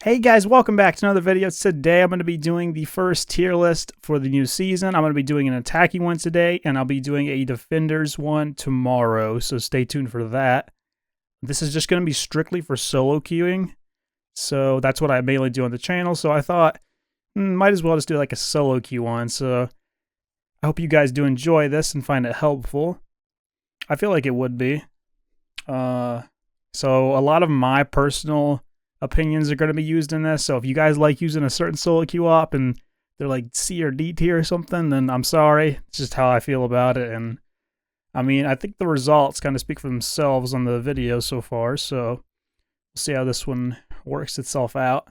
Hey guys, welcome back to another video. Today I'm going to be doing the first tier list for the new season. I'm going to be doing an attacking one today, and I'll be doing a defenders one tomorrow, so stay tuned for that. This is just going to be strictly for solo queuing, so that's what I mainly do on the channel, so I thought, might as well just do like a solo queue one, so I hope you guys do enjoy this and find it helpful. I feel like it would be. So a lot of my personal opinions are going to be used in this, so if you guys like using a certain solo queue op and they're like C or D tier or something, then I'm sorry. It's just how I feel about it, and I mean, I think the results kind of speak for themselves on the video so far, so we'll see how this one works itself out.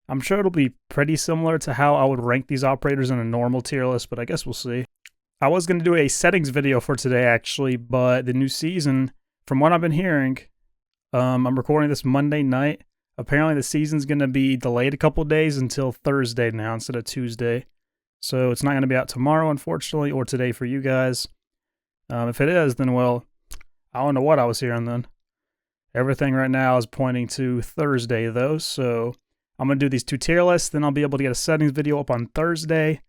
I'm sure it'll be pretty similar to how I would rank these operators in a normal tier list, but I guess we'll see. I was going to do a settings video for today, actually, but the new season, from what I've been hearing, I'm recording this Monday night. Apparently the season's going to be delayed a couple days until Thursday now instead of Tuesday. So it's not going to be out tomorrow, unfortunately, or today for you guys. If it is, then, well, I don't know what I was hearing then. Everything right now is pointing to Thursday, though, so I'm going to do these two tier lists, then I'll be able to get a settings video up on Thursday,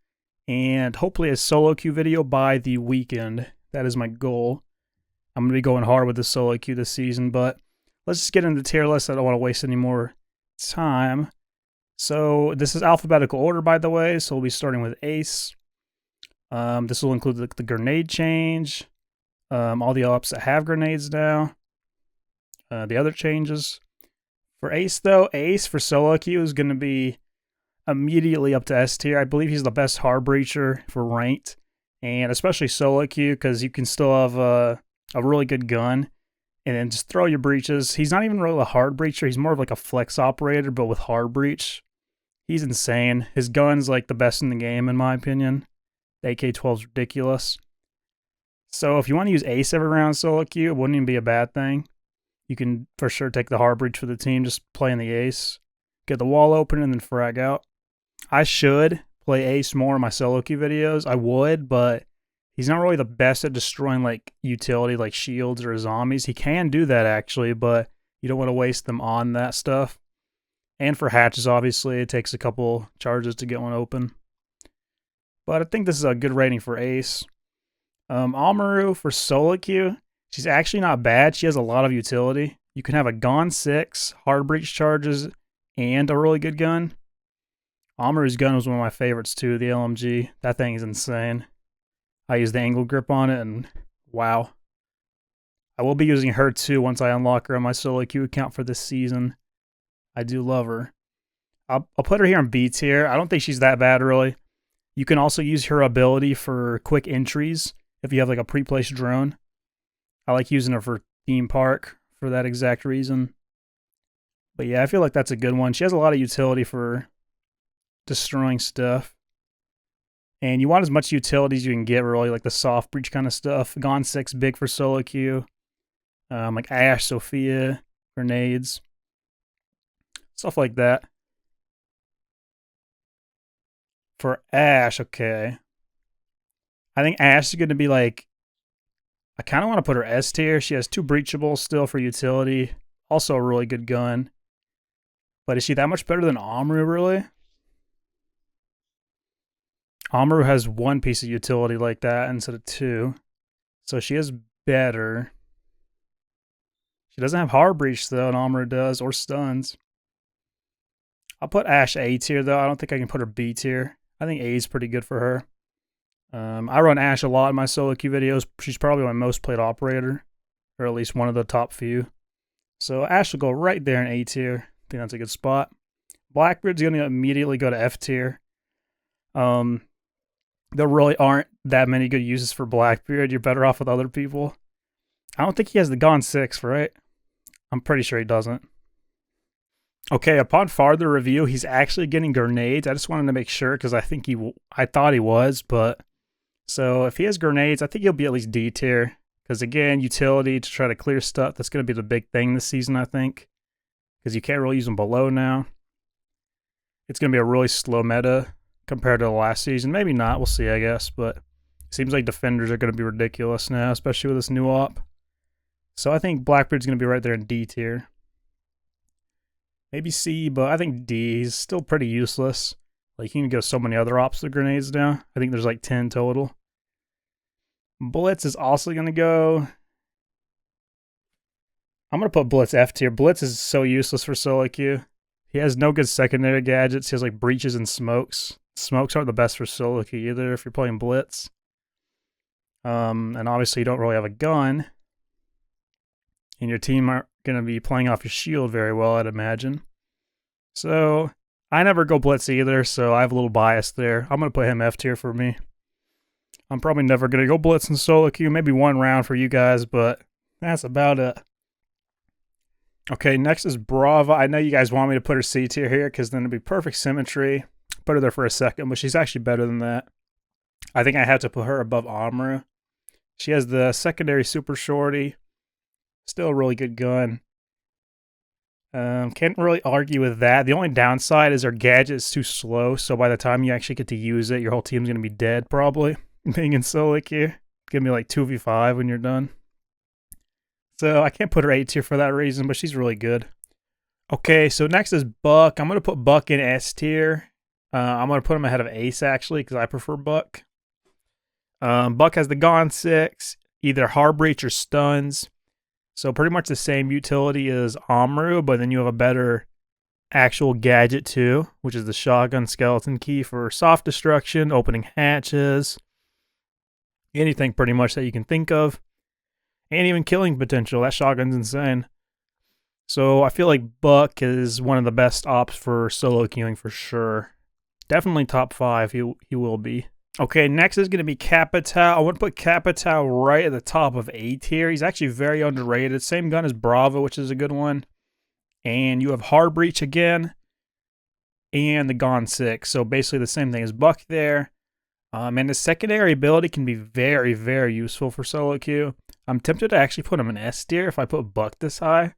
and hopefully a solo queue video by the weekend. That is my goal. I'm going to be going hard with the solo queue this season, but let's just get into the tier list. I don't want to waste any more time. So this is alphabetical order, by the way. So we'll be starting with Ace. This will include the grenade change, all the ops that have grenades now, the other changes. For Ace, though, Ace for solo queue is going to be immediately up to S tier. I believe he's the best hard breacher for ranked, and especially solo queue because you can still have a really good gun. And then just throw your breaches. He's not even really a hard breacher. He's more of like a flex operator, but with hard breach. He's insane. His gun's like the best in the game, in my opinion. The AK-12's ridiculous. So if you want to use Ace every round solo queue, it wouldn't even be a bad thing. You can for sure take the hard breach for the team, just playing the Ace. Get the wall open and then frag out. I should play Ace more in my solo queue videos. I would, but he's not really the best at destroying like utility like shields or zombies. He can do that actually, but you don't want to waste them on that stuff. And for hatches, obviously, it takes a couple charges to get one open. But I think this is a good rating for Ace. Amaru for solo queue, she's actually not bad. She has a lot of utility. You can have a Gone 6, hard breach charges, and a really good gun. Amaru's gun was one of my favorites too, the LMG. That thing is insane. I use the angle grip on it, and wow. I will be using her too once I unlock her on my solo queue account for this season. I do love her. I'll put her here in B tier. I don't think she's that bad, really. You can also use her ability for quick entries if you have like a pre-placed drone. I like using her for theme park for that exact reason. But yeah, I feel like that's a good one. She has a lot of utility for destroying stuff. And you want as much utility as you can get, really, like the soft breach kind of stuff. Gone 6, big for solo queue. Like Ash, Sophia, grenades. Stuff like that. For Ash, okay. I think Ash is going to be like, I kind of want to put her S tier. She has 2 breachables still for utility. Also a really good gun. But is she that much better than Amaru, really? Amaru has 1 piece of utility like that instead of 2. So she is better. She doesn't have hard breach though, and Amaru does, or stuns. I'll put Ash A tier though. I don't think I can put her B tier. I think A is pretty good for her. I run Ash a lot in my solo queue videos. She's probably my most played operator, or at least one of the top few. So Ash will go right there in A tier. I think that's a good spot. Blackbeard's going to immediately go to F tier. There really aren't that many good uses for Blackbeard. You're better off with other people. I don't think he has the Gone 6, right? I'm pretty sure he doesn't. Okay, upon farther review, he's actually getting grenades. I just wanted to make sure because I thought he was, but so if he has grenades, I think he'll be at least D tier. Because again, utility to try to clear stuff, that's going to be the big thing this season, I think. Because you can't really use them below now. It's going to be a really slow meta compared to the last season. Maybe not, we'll see, I guess. But it seems like defenders are going to be ridiculous now, especially with this new op. So I think Blackbeard's going to be right there in D tier. Maybe C, but I think D is still pretty useless. Like, you can go so many other ops with grenades now. I think there's like 10 total. Blitz is also going to go. I'm going to put Blitz F tier. Blitz is so useless for SoloQ. He has no good secondary gadgets. He has like breaches and smokes. Smokes aren't the best for SoloQ either if you're playing Blitz. And obviously you don't really have a gun. And your team aren't going to be playing off your shield very well, I'd imagine. So I never go Blitz either, so I have a little bias there. I'm going to put him F tier for me. I'm probably never going to go Blitz in SoloQ. Maybe one round for you guys, but that's about it. Okay, next is Brava. I know you guys want me to put her C tier here because then it'd be perfect symmetry. Put her there for a second, but she's actually better than that. I think I have to put her above Amru. She has the secondary super shorty. Still a really good gun. Can't really argue with that. The only downside is her gadget is too slow, so by the time you actually get to use it, your whole team's going to be dead, probably. Being in SoloQ. Give me like 2v5 when you're done. So I can't put her A tier for that reason, but she's really good. Okay, so next is Buck. I'm going to put Buck in S tier. I'm going to put him ahead of Ace, actually, because I prefer Buck. Buck has the Gone 6, either Hard Breach or Stuns. So pretty much the same utility as Amru, but then you have a better actual gadget too, which is the Shotgun Skeleton Key for soft destruction, opening hatches, anything pretty much that you can think of. And even killing potential. That shotgun's insane. So I feel like Buck is one of the best ops for solo queuing for sure. Definitely top 5 he will be. Okay, next is going to be Capital. I want to put Capital right at the top of A tier. He's actually very underrated. Same gun as Bravo, which is a good one. And you have Hard Breach again. And the Gone 6. So basically the same thing as Buck there. And his secondary ability can be very, very useful for solo queue. I'm tempted to actually put him in S tier if I put Buck this high.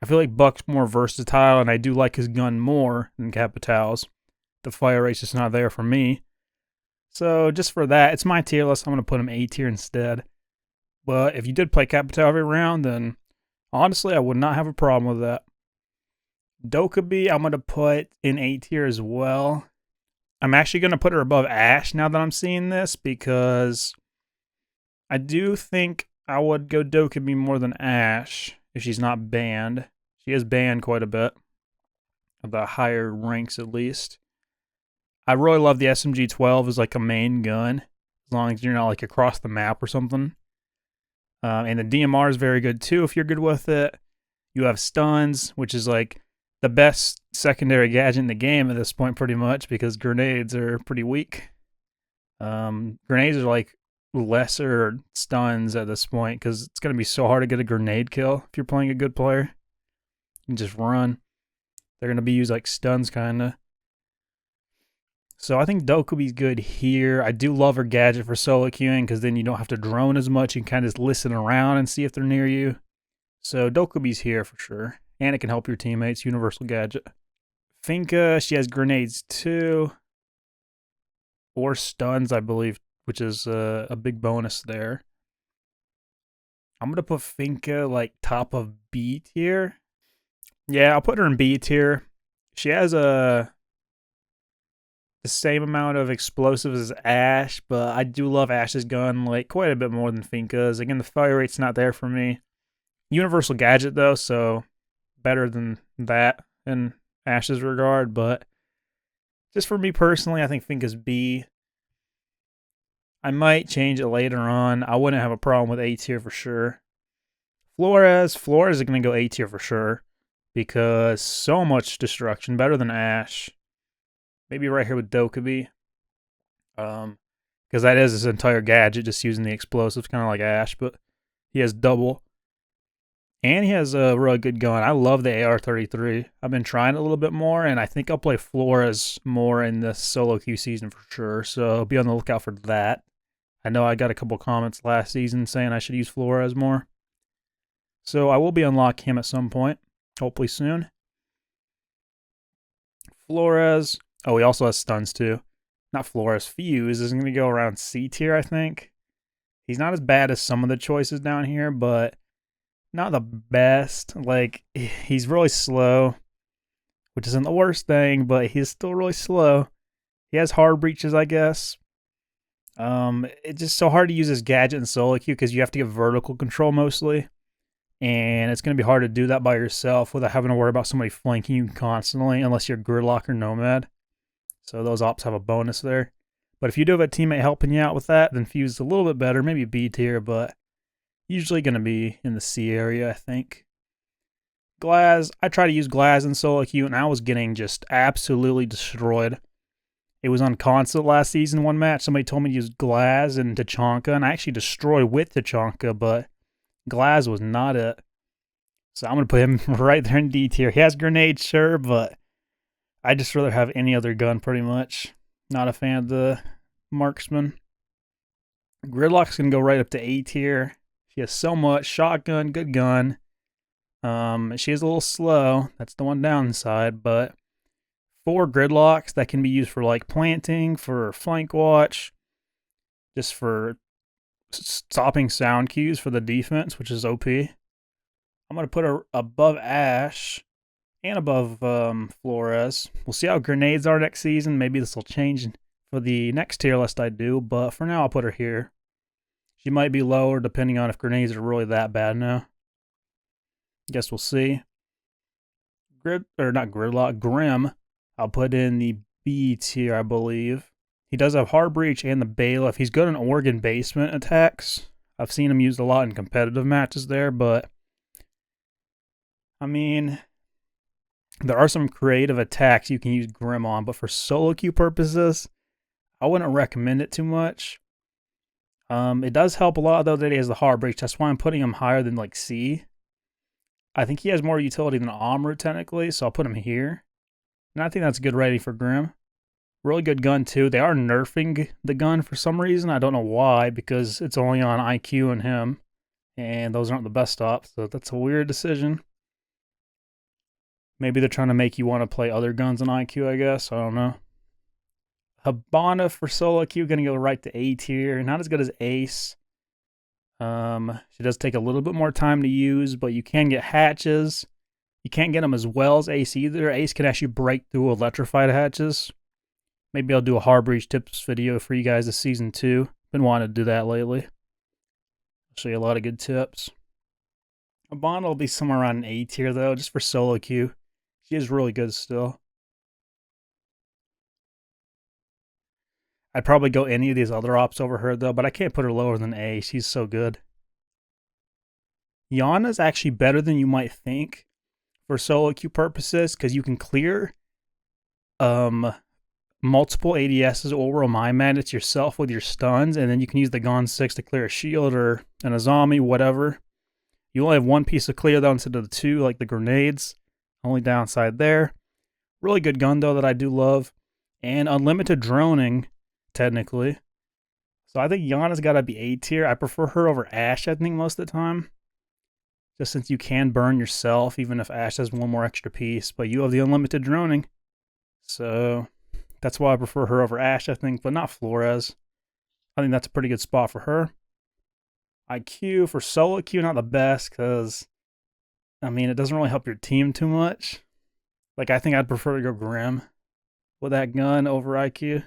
I feel like Buck's more versatile, and I do like his gun more than Capital's. The fire rate's just not there for me. So just for that, it's my tier list. I'm going to put him A tier instead. But if you did play Capital every round, then honestly, I would not have a problem with that. Dokkaebi, I'm going to put in A tier as well. I'm actually going to put her above Ashe now that I'm seeing this, because I do think I would go Dokkaebi more than Ashe if she's not banned. She is banned quite a bit. Of the higher ranks, at least. I really love the SMG-12 as like a main gun, as long as you're not like across the map or something. And the DMR is very good too if you're good with it. You have Stuns, which is like the best secondary gadget in the game at this point pretty much, because grenades are pretty weak. Grenades are like lesser stuns at this point because it's going to be so hard to get a grenade kill if you're playing a good player. You can just run. They're going to be used like stuns kind of. So I think Dokkaebi's good here. I do love her gadget for solo queuing because then you don't have to drone as much. You can kind of just listen around and see if they're near you. So Dokkaebi's here for sure. And it can help your teammates. Universal gadget. Finka, she has grenades too. Or stuns, I believe, which is a big bonus there. I'm going to put Finka like top of B tier. Yeah, I'll put her in B tier. She has the same amount of explosives as Ashe, but I do love Ashe's gun like quite a bit more than Finka's. Again, the fire rate's not there for me. Universal gadget though, so better than that in Ashe's regard, but just for me personally, I think Finka's B. I might change it later on. I wouldn't have a problem with A tier for sure. Flores is going to go A tier for sure, because so much destruction, better than Ashe. Maybe right here with Dokkaebi. Because that is his entire gadget, just using the explosives, kind of like Ashe, but he has double. And he has a really good gun. I love the AR-33. I've been trying it a little bit more, and I think I'll play Flores more in this solo queue season for sure, so be on the lookout for that. I know I got a couple comments last season saying I should use Flores more. So I will be unlocking him at some point, hopefully soon. Flores. Oh, he also has stuns too. Not Flores. Fuse is going to go around C tier, I think. He's not as bad as some of the choices down here, but not the best. Like, he's really slow. which isn't the worst thing, but he's still really slow. He has hard breaches, I guess. It's just so hard to use this gadget in SoloQ because you have to get vertical control mostly. And it's going to be hard to do that by yourself without having to worry about somebody flanking you constantly, unless you're Gridlock or Nomad. So those ops have a bonus there. But if you do have a teammate helping you out with that, then Fuse is a little bit better, maybe B tier, but usually going to be in the C area, I think. Glaz, I try to use Glaz in SoloQ, and I was getting just absolutely destroyed. It was on console last season, one match. Somebody told me to use Glaz and Tachanka, and I actually destroyed with Tachanka, but Glaz was not it. So I'm going to put him right there in D tier. He has grenades, sure, but I'd just rather have any other gun, pretty much. Not a fan of the marksman. Gridlock's going to go right up to A tier. She has so much. Shotgun, good gun. She is a little slow. That's the one downside, but 4 Gridlocks that can be used for like planting, for flank watch, just for stopping sound cues for the defense, which is OP. I'm going to put her above Ash and above Flores. We'll see how grenades are next season. Maybe this will change for the next tier list I do, but for now I'll put her here. She might be lower depending on if grenades are really that bad now. Guess we'll see. Grim, I'll put in the B tier, I believe. He does have hard breach and the bailiff. He's good in Oregon basement attacks. I've seen him used a lot in competitive matches there, but I mean, there are some creative attacks you can use Grim on, but for SoloQ purposes, I wouldn't recommend it too much. It does help a lot, though, that he has the hard breach. That's why I'm putting him higher than, like, C. I think he has more utility than Amru, technically, so I'll put him here. And I think that's a good rating for Grim. Really good gun, too. They are nerfing the gun for some reason. I don't know why, because it's only on IQ and him. And those aren't the best ops, so that's a weird decision. Maybe they're trying to make you want to play other guns on IQ, I guess. I don't know. Habana for SoloQ, going to go right to A tier. Not as good as Ace. She does take a little bit more time to use, but you can get hatches. You can't get them as well as Ace either. Ace can actually break through electrified hatches. Maybe I'll do a hard breach tips video for you guys this season too. Been wanting to do that lately. I'll show you a lot of good tips. Habana will be somewhere around an A tier though, just for SoloQ. She is really good still. I'd probably go any of these other ops over her, though, but I can't put her lower than A. She's so good. Yana's actually better than you might think for SoloQ purposes, because you can clear multiple ADSs or my bandits yourself with your stuns, and then you can use the Gon 6 to clear a shield or an Azami, whatever. You only have one piece of clear, though, instead of the 2, like the grenades. Only downside there. Really good gun, though, that I do love. And unlimited droning, technically. So I think Yana's got to be A tier. I prefer her over Ashe, I think, most of the time. Just since you can burn yourself, even if Ashe has one more extra piece. But you have the unlimited droning. So that's why I prefer her over Ashe, I think, but not Flores. I think that's a pretty good spot for her. IQ for SoloQ, not the best, because, I mean, it doesn't really help your team too much. Like, I think I'd prefer to go Grim with that gun over IQ.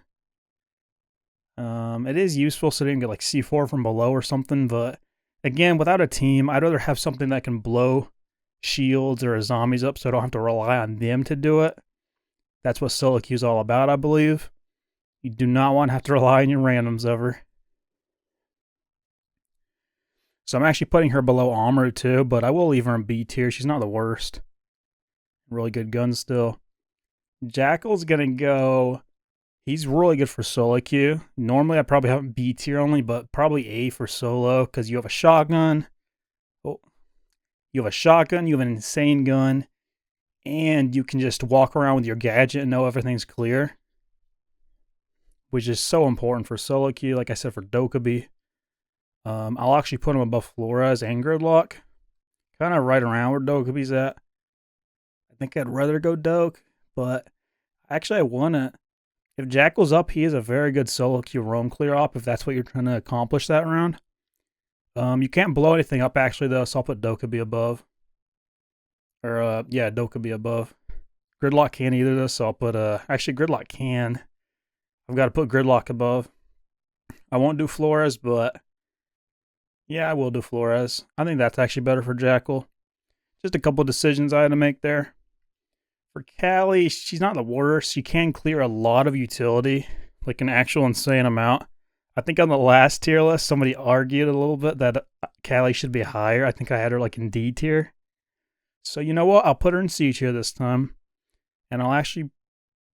It is useful so they can get like C4 from below or something, but again, without a team, I'd rather have something that can blow shields or zombies up so I don't have to rely on them to do it. That's what SoloQ is all about, I believe. You do not want to have to rely on your randoms ever. So I'm actually putting her below Amru too, but I will leave her in B tier. She's not the worst. Really good gun still. Jackal's gonna go... He's really good for SoloQ. Normally, I'd probably have him B tier only, but probably A for solo, because you have a shotgun. Oh, you have a shotgun, you have an insane gun, and you can just walk around with your gadget and know everything's clear, which is so important for SoloQ. Like I said, for Dokkaebi. I'll actually put him above Flores and Gridlock. Kind of right around where Dokkaebi's at. I think I'd rather go Doke, but actually I want it. If Jackal's up, he is a very good SoloQ roam clear op if that's what you're trying to accomplish that round. You can't blow anything up actually though, so I'll put Dokkaebi above. Or yeah, Dokkaebi above. Gridlock can't either though, so I'll put actually Gridlock can. I've got to put Gridlock above. I won't do Flores, but yeah, I will do Flores. I think that's actually better for Jackal. Just a couple decisions I had to make there. For Callie, she's not the worst. She can clear a lot of utility, like an actual insane amount. I think on the last tier list, somebody argued a little bit that Callie should be higher. I think I had her like in D tier. So you know what? I'll put her in C tier this time. And I'll actually...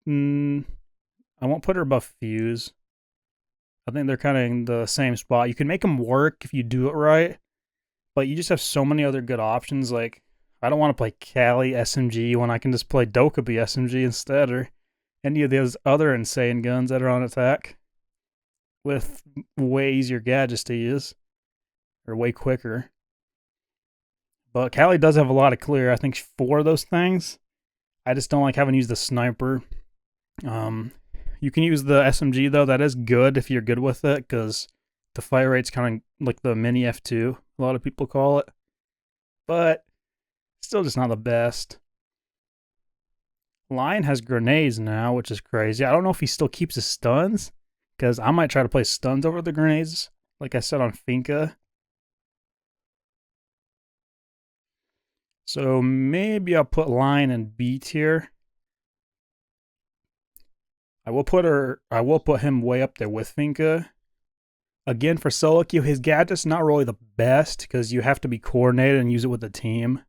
I won't put her above Fuse. I think they're kind of in the same spot. You can make them work if you do it right. But you just have so many other good options. Like, I don't want to play Callie SMG when I can just play Dokkaebi SMG instead. Or any of those other insane guns that are on attack. With way easier gadgets to use. Or way quicker. But Callie does have a lot of clear. I think 4 of those things. I just don't like having used the sniper. You can use the SMG though. That is good if you're good with it. Because the fire rate's kind of like the mini F2. A lot of people call it. But still just not the best. Lion has grenades now, which is crazy. I don't know if he still keeps his stuns. Because I might try to play stuns over the grenades. Like I said on Finka. So maybe I'll put Lion in B tier. I will put him way up there with Finka. Again, for SoloQ, his gadget's not really the best because you have to be coordinated and use it with the team.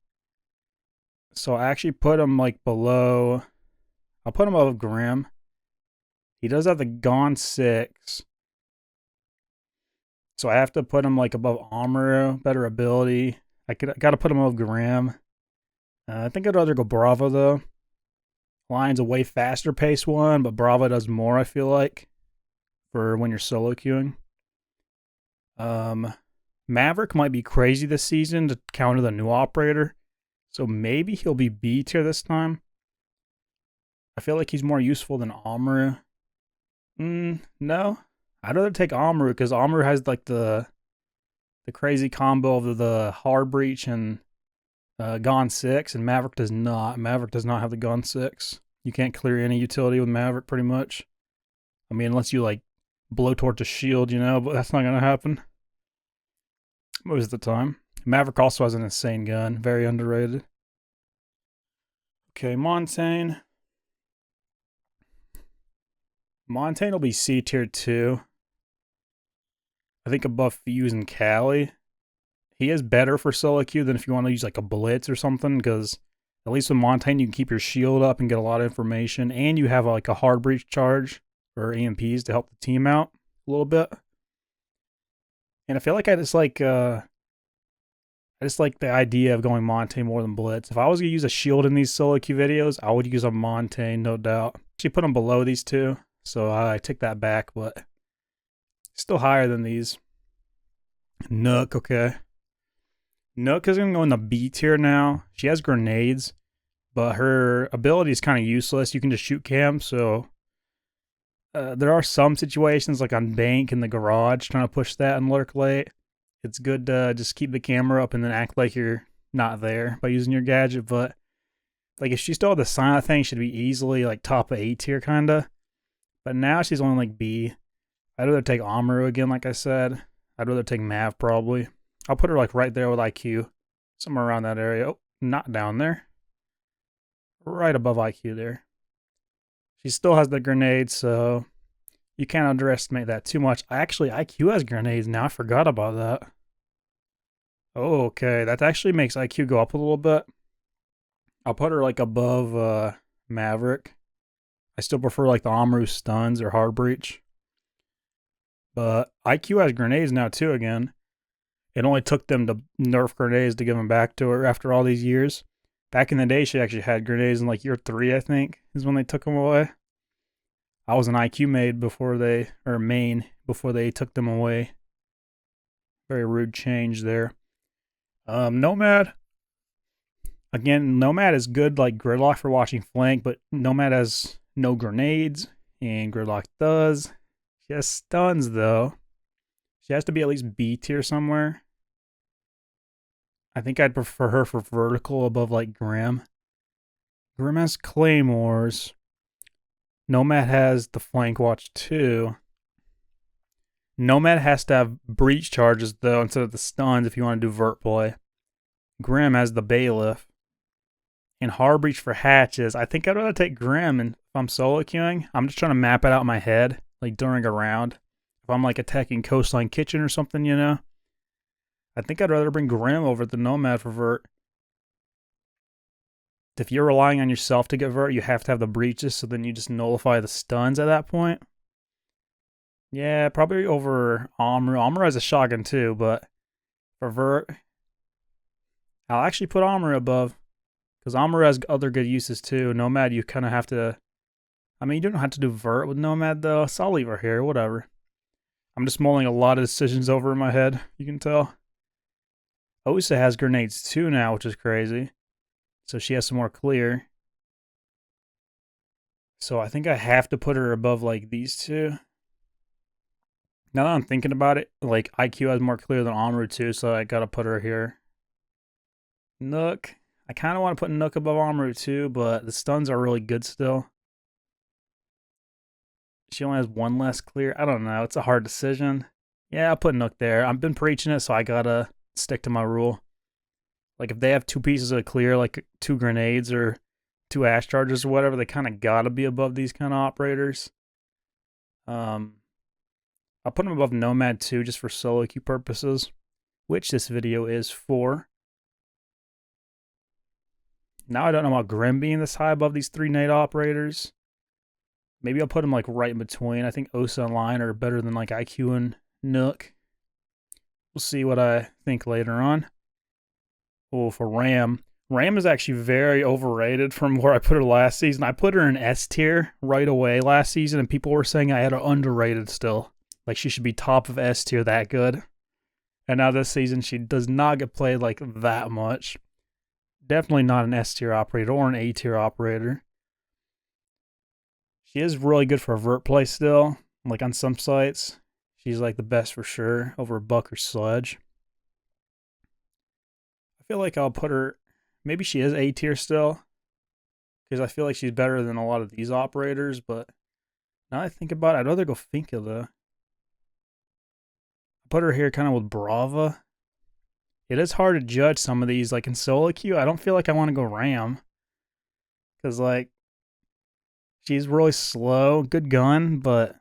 So I actually put him like below. I'll put him above Grim. He does have the Gone 6. So I have to put him like above Amuro, better ability. I gotta put him above Grim. I think I'd rather go Bravo though. Lion's a way faster pace one, but Bravo does more, I feel like, for when you're solo queuing. Maverick might be crazy this season to counter the new operator. So maybe he'll be B tier this time. I feel like he's more useful than Amuro. No. I'd rather take Amuro because Amuro has like the crazy combo of the hard breach and Gone 6, and Maverick does not. Maverick does not have the Gone 6. You can't clear any utility with Maverick pretty much. I mean, unless you like blowtorch a shield, you know, but that's not gonna happen most of the time. Maverick also has an insane gun, very underrated. Okay, Montaigne. Montaigne will be C tier 2. I think above Fuse and Callie. He is better for SoloQ than if you want to use like a Blitz or something, because at least with Montaigne you can keep your shield up and get a lot of information, and you have like a hard breach charge or EMPs to help the team out a little bit. And I feel like I just like the idea of going Montaigne more than Blitz. If I was gonna use a shield in these SoloQ videos, I would use a Montaigne, no doubt. Actually put them below these two, so I take that back, but still higher than these. Nook, okay. Nook is going to go in the B tier now. She has grenades, but her ability is kind of useless. You can just shoot cam, so there are some situations like on Bank in the garage trying to push that and lurk late. It's good to just keep the camera up and then act like you're not there by using your gadget, but like if she still had the silent thing, she'd be easily like top of A tier kind of. But now she's only like B. I'd rather take Amuro again, like I said. I'd rather take Mav probably. I'll put her like right there with IQ. Somewhere around that area. Oh, not down there. Right above IQ there. She still has the grenades, so you can't underestimate that too much. Actually, IQ has grenades now. I forgot about that. Oh, okay. That actually makes IQ go up a little bit. I'll put her like above Maverick. I still prefer like the Amuro stuns or hard breach. But IQ has grenades now too again. It only took them to nerf grenades to give them back to her after all these years. Back in the day, she actually had grenades in like year 3, I think, is when they took them away. I was an IQ main before they took them away. Very rude change there. Nomad. Again, Nomad is good like Gridlock for watching flank, but Nomad has no grenades, and Gridlock does. She has stuns though. She has to be at least B tier somewhere. I think I'd prefer her for vertical above like Grim. Grim has claymores. Nomad has the flank watch too. Nomad has to have breach charges though instead of the stuns if you want to do vert play. Grim has the bailiff. And hard breach for hatches. I think I'd rather take Grim and if I'm solo queuing. I'm just trying to map it out in my head, like during a round. If I'm like attacking coastline kitchen or something, you know. I think I'd rather bring Grim over the Nomad for vert. If you're relying on yourself to get vert, you have to have the breaches, so then you just nullify the stuns at that point. Yeah, probably over Amru. Amru has a shotgun too, but for vert, I'll actually put Amru above. Because Amru has other good uses too. Nomad, you kind of have to... I mean, you don't have to do vert with Nomad though, so I'll leave her here, whatever. I'm just mulling a lot of decisions over in my head, you can tell. Osa has grenades too now, which is crazy. So she has some more clear. So I think I have to put her above like these two. Now that I'm thinking about it, like IQ has more clear than Amru too, so I gotta put her here. Nook. I kind of want to put Nook above Amru too, but the stuns are really good still. She only has one less clear. I don't know. It's a hard decision. Yeah, I'll put Nook there. I've been preaching it, so I gotta stick to my rule. Like, if they have two pieces of clear, like 2 grenades or 2 ash charges or whatever, they kind of gotta be above these kind of operators. I'll put them above Nomad too, just for solo queue purposes, which this video is for. Now I don't know about Grim being this high above these 3 nade operators. Maybe I'll put him like right in between. I think Osa and Lion are better than like IQ and Nook. We'll see what I think later on. Oh, for Ram. Ram is actually very overrated from where I put her last season. I put her in S tier right away last season, and people were saying I had her underrated still. Like she should be top of S tier, that good. And now this season, she does not get played like that much. Definitely not an S tier operator or an A tier operator. She is really good for vert play still. Like on some sites, she's like the best for sure over Buck or Sledge. I feel like I'll put her, maybe she is A tier still, because I feel like she's better than a lot of these operators, but now that I think about it, I'd rather go Finka though. I put her here kind of with Brava. It is hard to judge some of these, like in SoloQ, I don't feel like I want to go Ram. Because like, she's really slow, good gun, but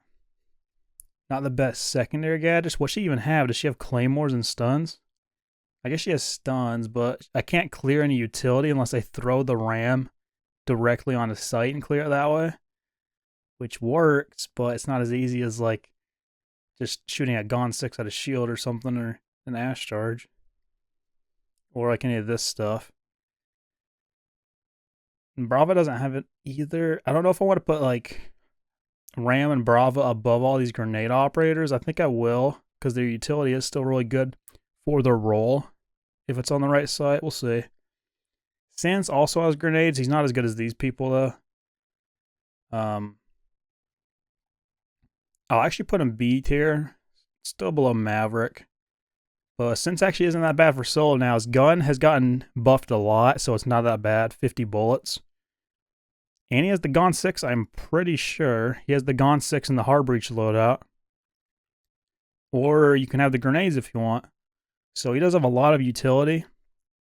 not the best secondary gadget. What she even have? Does she have claymores and stuns? I guess she has stuns, but I can't clear any utility unless I throw the ram directly on the site and clear it that way. Which works, but it's not as easy as like just shooting a Gon 6 out of shield or something, or an Ash charge. Or like any of this stuff. And Brava doesn't have it either. I don't know if I want to put like Ram and Brava above all these grenade operators. I think I will, because their utility is still really good for their role. If it's on the right side, we'll see. SENS also has grenades. He's not as good as these people though. I'll actually put him B tier. Still below Maverick. But SENS actually isn't that bad for solo now. His gun has gotten buffed a lot, so it's not that bad. 50 bullets. And he has the Gon 6, I'm pretty sure. He has the Gon 6 and the Hard Breach loadout. Or you can have the grenades if you want. So he does have a lot of utility.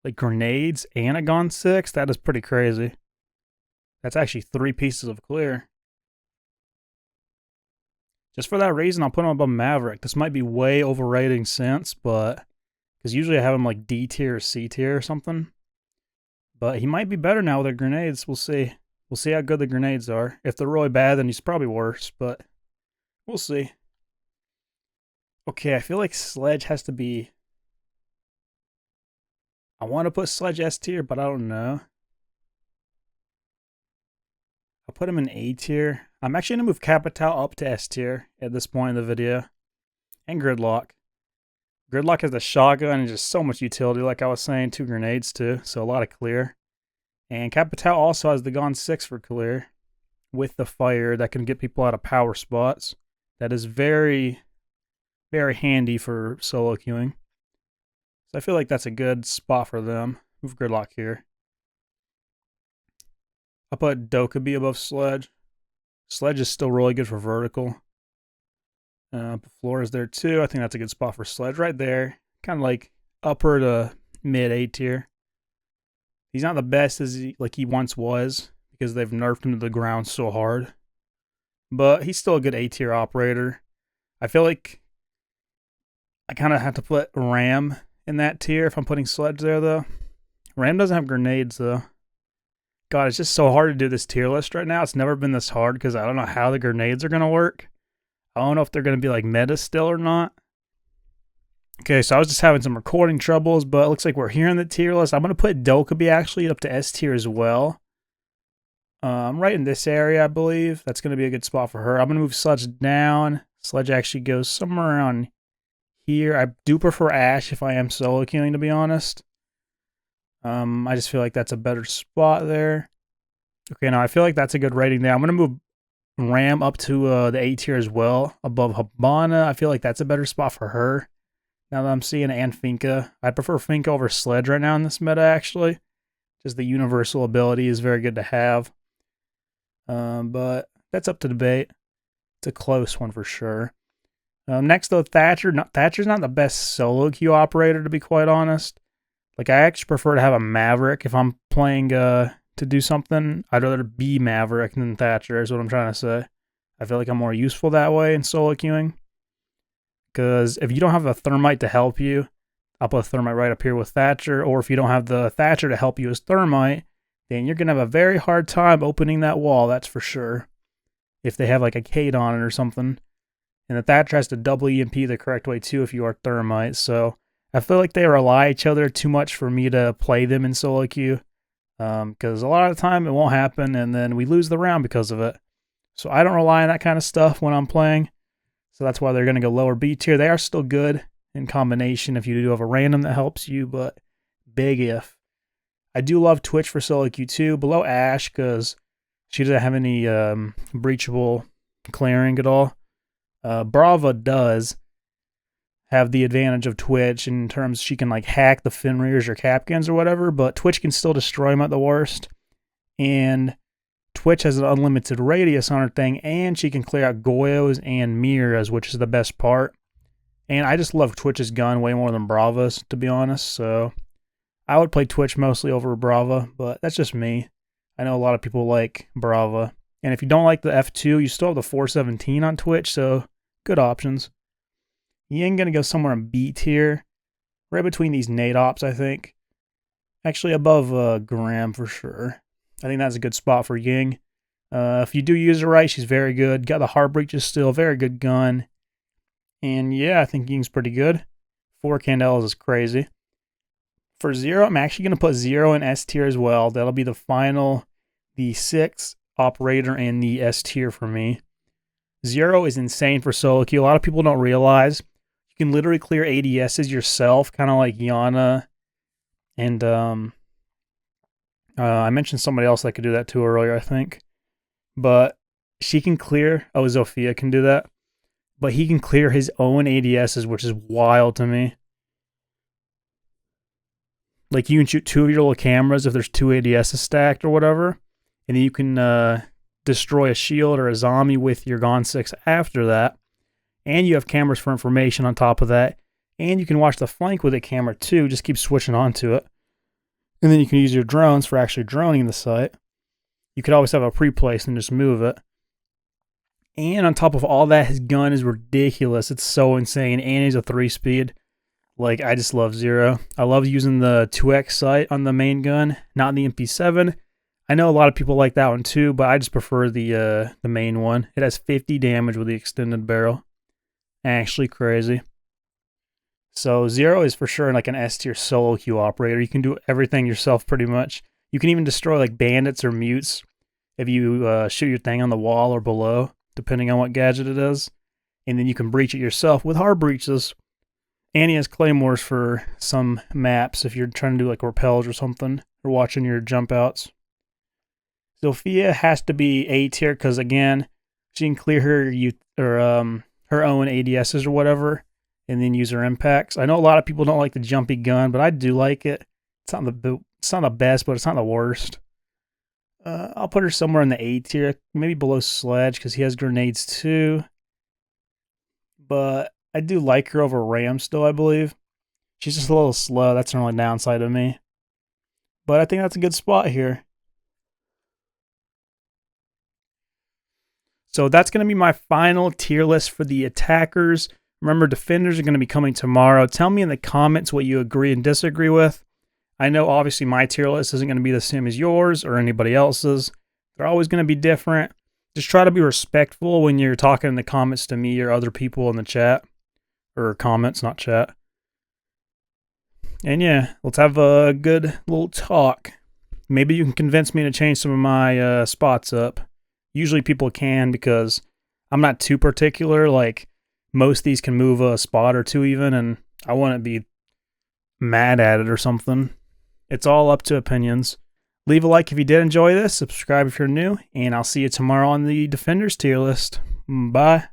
Like grenades and a Gon 6. That is pretty crazy. That's actually 3 pieces of clear. Just for that reason, I'll put him above Maverick. This might be way overrating SENS, but... because usually I have him like D tier or C tier or something. But he might be better now with the grenades. We'll see. We'll see how good the grenades are. If they're really bad, then he's probably worse, but we'll see. Okay, I feel like Sledge has to be... I want to put Sledge S tier, but I don't know. I'll put him in A tier. I'm actually going to move Capital up to S tier at this point in the video. And Gridlock. Gridlock has the shotgun and just so much utility, like I was saying. 2 grenades too, so a lot of clear. And Capital also has the Gon 6 for clear. With the fire that can get people out of power spots. That is very, very handy for solo queuing. So I feel like that's a good spot for them. Move Gridlock here. I'll put Dokkaebi above Sledge. Sledge is still really good for vertical. Floor is there too. I think that's a good spot for Sledge right there. Kind of like upper to mid A tier. He's not the best as he once was because they've nerfed him to the ground so hard. But he's still a good A tier operator. I feel like I kind of have to put Ram in that tier if I'm putting Sledge there though. Ram doesn't have grenades though. God, it's just so hard to do this tier list right now. It's never been this hard because I don't know how the grenades are going to work. I don't know if they're going to be like meta still or not. Okay, so I was just having some recording troubles, but it looks like we're here in the tier list. I'm going to put Dokkaebi actually up to S tier as well. Right in this area, I believe. That's going to be a good spot for her. I'm going to move Sledge down. Sledge actually goes somewhere around here. I do prefer Ash if I am solo queuing, to be honest. I just feel like that's a better spot there. Okay, now I feel like that's a good rating there. I'm going to move Ram up to the A tier as well, above Habana. I feel like that's a better spot for her. Now that I'm seeing, and Finka. I prefer Finka over Sledge right now in this meta, actually. Just the universal ability is very good to have. But that's up to debate. It's a close one for sure. Next, though, Thatcher. Thatcher's not the best solo queue operator, to be quite honest. Like, I actually prefer to have a Maverick if I'm playing to do something. I'd rather be Maverick than Thatcher, is what I'm trying to say. I feel like I'm more useful that way in solo queuing. Because if you don't have a Thermite to help you, I'll put a Thermite right up here with Thatcher. Or if you don't have the Thatcher to help you as Thermite, then you're going to have a very hard time opening that wall, that's for sure. If they have like a Kate on it or something. And the Thatcher has to double EMP the correct way too if you are Thermite. So I feel like they rely on each other too much for me to play them in solo queue. Because a lot of the time it won't happen and then we lose the round because of it. So I don't rely on that kind of stuff when I'm playing. So that's why they're going to go lower B tier. They are still good in combination if you do have a random that helps you, but big if. I do love Twitch for solo queue too, below Ash because she doesn't have any breachable clearing at all. Brava does have the advantage of Twitch in terms she can like hack the Fenrir's or Capkins or whatever, but Twitch can still destroy them at the worst. And Twitch has an unlimited radius on her thing, and she can clear out Goyos and Miras, which is the best part. And I just love Twitch's gun way more than Brava's, to be honest, so I would play Twitch mostly over Brava, but that's just me. I know a lot of people like Brava. And if you don't like the F2, you still have the 417 on Twitch, so good options. Ying going to go somewhere in B tier, right between these Nate Ops, I think. Actually above Graham for sure. I think that's a good spot for Ying. If you do use her right, she's very good. Got the Heart Breaches still, very good gun. And yeah, I think Ying's pretty good. 4 Candelas is crazy. For Zero, I'm actually going to put Zero in S tier as well. That'll be the final, the 6th operator in the S tier for me. Zero is insane for solo queue. A lot of people don't realize you can literally clear ADSs yourself, kind of like Yana. And I mentioned somebody else that could do that too earlier, I think. But she can clear, Zofia can do that. But he can clear his own ADSs, which is wild to me. Like, you can shoot 2 of your little cameras if there's 2 ADSs stacked or whatever. And then you can destroy a shield or a zombie with your Gon 6 after that. And you have cameras for information on top of that. And you can watch the flank with a camera too. Just keep switching onto it. And then you can use your drones for actually droning the site. You could always have a pre-place and just move it. And on top of all that, his gun is ridiculous. It's so insane. And he's a 3-speed. Like, I just love Zero. I love using the 2x sight on the main gun, not the MP7. I know a lot of people like that one too, but I just prefer the main one. It has 50 damage with the extended barrel. Actually crazy. So Zero is for sure like an S tier solo queue operator. You can do everything yourself pretty much. You can even destroy like bandits or mutes if you shoot your thing on the wall or below, depending on what gadget it is. And then you can breach it yourself with hard breaches. And he has claymores for some maps if you're trying to do like repels or something, or watching your jump outs. Zofia has to be A tier because, again, she can clear her own ADSs or whatever, and then use her impacts. I know a lot of people don't like the jumpy gun, but I do like it. It's not the best, but it's not the worst. I'll put her somewhere in the A tier, maybe below Sledge because he has grenades too. But I do like her over Ram still, I believe. She's just a little slow. That's the only downside of me. But I think that's a good spot here. So that's going to be my final tier list for the attackers. Remember, defenders are going to be coming tomorrow. Tell me in the comments what you agree and disagree with. I know obviously my tier list isn't going to be the same as yours or anybody else's. They're always going to be different. Just try to be respectful when you're talking in the comments to me or other people in the chat. Or comments, not chat. And yeah, let's have a good little talk. Maybe you can convince me to change some of my spots up. Usually people can because I'm not too particular. Like, most of these can move a spot or two even, and I wouldn't be mad at it or something. It's all up to opinions. Leave a like if you did enjoy this. Subscribe if you're new, and I'll see you tomorrow on the Defenders tier list. Bye.